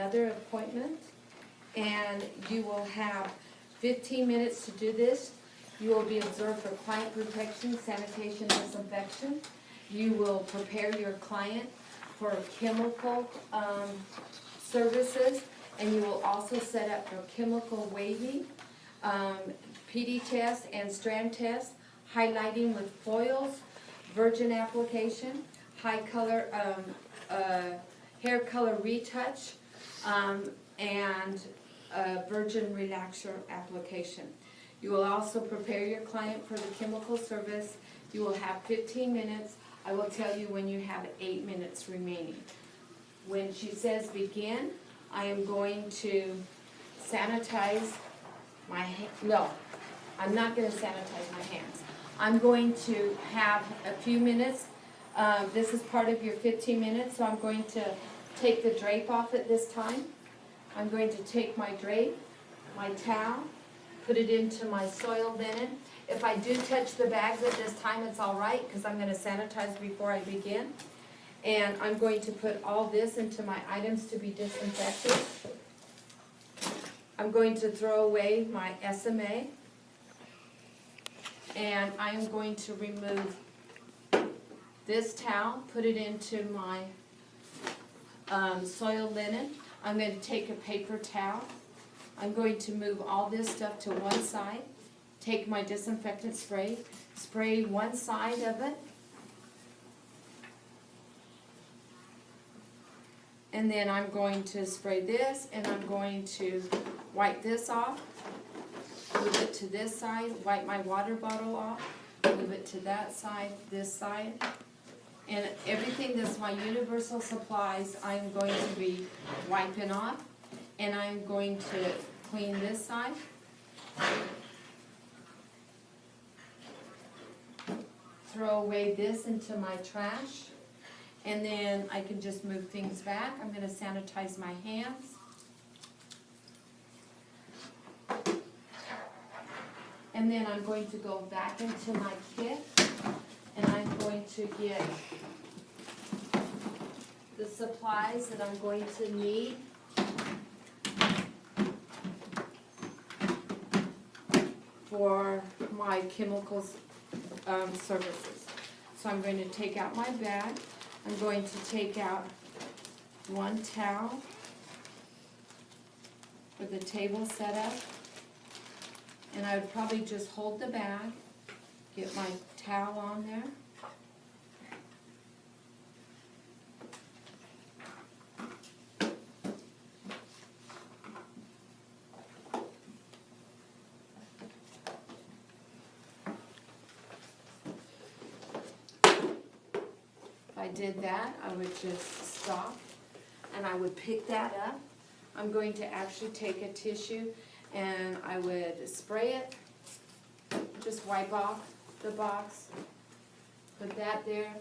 another appointment, and you will have 15 minutes to do this. You will be observed for client protection, sanitation, disinfection. You will prepare your client for chemical services, and you will also set up for chemical waving, PD test and strand test, highlighting with foils, virgin application, high color, hair color retouch, and virgin relaxer application. You will also prepare your client for the chemical service. You will have 15 minutes. I will tell you when you have 8 minutes remaining. When she says begin, I am going to sanitize my hands. No, I'm not going to sanitize my hands. I'm going to have a few minutes. This is part of your 15 minutes, so I'm going to take the drape off at this time. I'm going to take my drape, my towel, put it into my soiled linen. If I do touch the bags at this time, it's all right, because I'm going to sanitize before I begin. And I'm going to put all this into my items to be disinfected. I'm going to throw away my SMA. And I'm going to remove this towel, put it into my soiled linen. I'm going to take a paper towel. I'm going to move all this stuff to one side, take my disinfectant spray, spray one side of it, and then I'm going to spray this, and I'm going to wipe this off, move it to this side, wipe my water bottle off, move it to that side, this side, and everything that's my universal supplies I'm going to be wiping off, and I'm going to clean this side. Throw away this into my trash, and then I can just move things back. I'm going to sanitize my hands. And then I'm going to go back into my kit, and I'm going to get the supplies that I'm going to need. For my chemicals services. So I'm going to take out my bag. I'm going to take out one towel for the table setup. And I would probably just hold the bag, get my towel on there. I did that, I would just stop and I would pick that up. I'm going to actually take a tissue and I would spray it, just wipe off the box, put that there,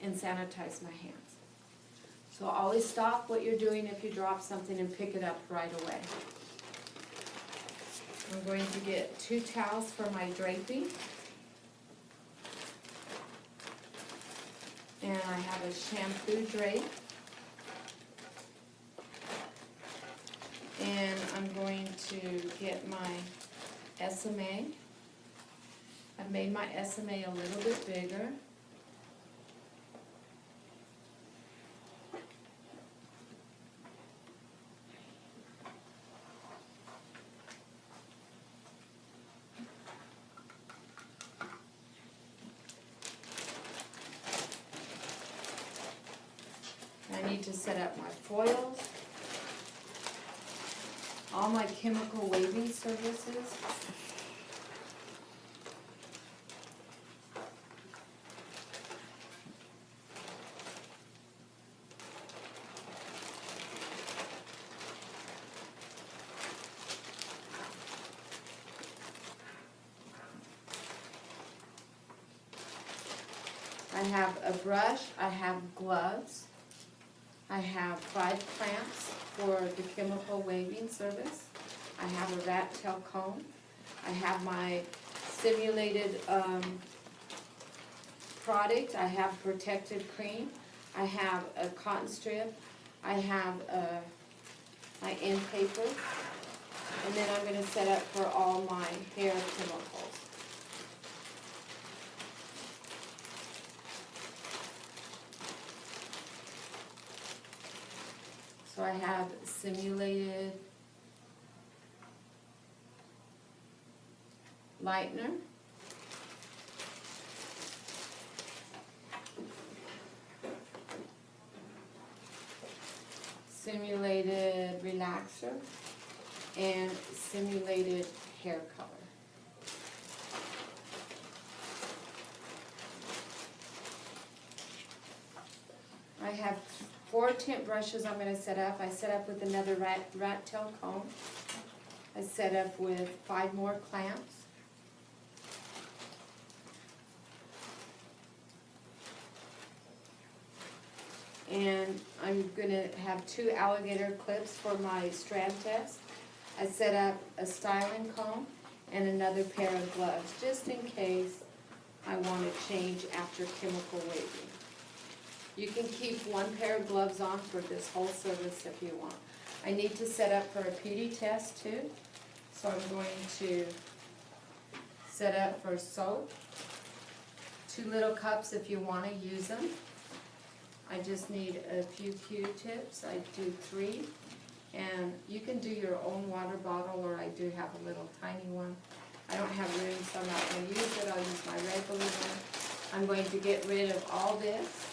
and sanitize my hands. So always stop what you're doing if you drop something and pick it up right away. I'm going to get 2 towels for my draping. And I have a shampoo drape. And I'm going to get my SMA. I've made my SMA a little bit bigger. I need to set up my foils, all my chemical waving services. I have a brush, I have gloves. I have 5 clamps for the chemical waving service. I have a rat tail comb. I have my simulated product. I have protected cream. I have a cotton strip. I have a my end paper, and then I'm gonna set up for all my hair chemicals. So I have simulated lightener, simulated relaxer, and simulated hair color. I have 4 tint brushes I'm going to set up. I set up with another rat tail comb. I set up with 5 more clamps. And I'm going to have 2 alligator clips for my strand test. I set up a styling comb and another pair of gloves, just in case I want to change after chemical waving. You can keep 1 pair of gloves on for this whole service if you want. I need to set up for a beauty test too, so I'm going to set up for soap. 2 little cups if you want to use them. I just need a few Q-tips. I do 3. And you can do your own water bottle, or I do have a little tiny one. I don't have room, so I'm not going to use it. I'll use my regular one. I'm going to get rid of all this.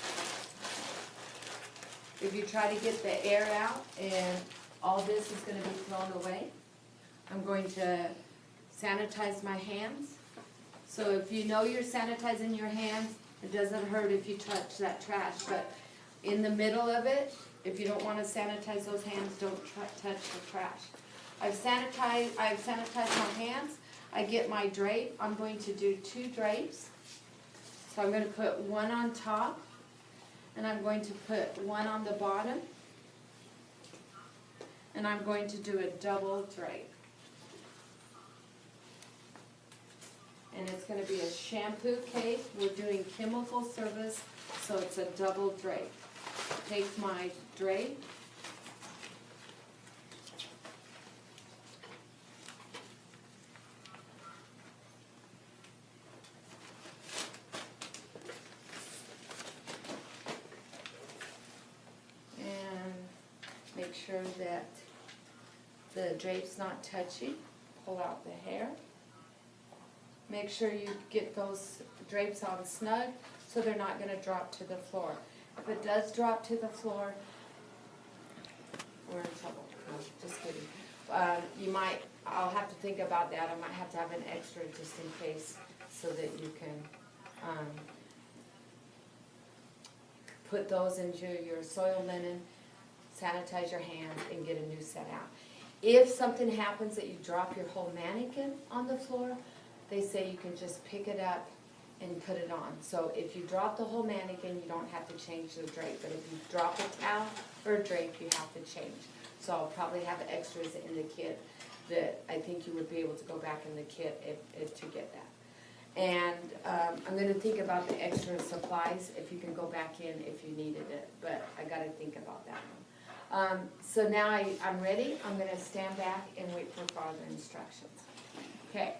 If you try to get the air out, and all this is going to be thrown away. I'm going to sanitize my hands. So if you know you're sanitizing your hands, it doesn't hurt if you touch that trash, but in the middle of it, if you don't want to sanitize those hands, don't touch the trash. I've sanitized my hands. I get my drape. I'm going to do 2 drapes. So I'm going to put 1 on top, and I'm going to put 1 on the bottom, and I'm going to do a double drape. And it's going to be a shampoo case. We're doing chemical service, so it's a double drape. Take my drape, and make sure that the drape's not touchy. Pull out the hair. Make sure you get those drapes on snug so they're not going to drop to the floor. If it does drop to the floor, we're in trouble. No, just kidding. I'll have to think about that. I might have to have an extra just in case, so that you can put those into your soil linen, sanitize your hands, and get a new set out. If something happens that you drop your whole mannequin on the floor, they say you can just pick it up and put it on. So if you drop the whole mannequin, you don't have to change the drape. But if you drop a towel or a drape, you have to change. So I'll probably have extras in the kit that I think you would be able to go back in the kit to get that. And I'm going to think about the extra supplies if you can go back in if you needed it. But I got to think about that one. So now I'm ready. I'm going to stand back and wait for further instructions. Okay.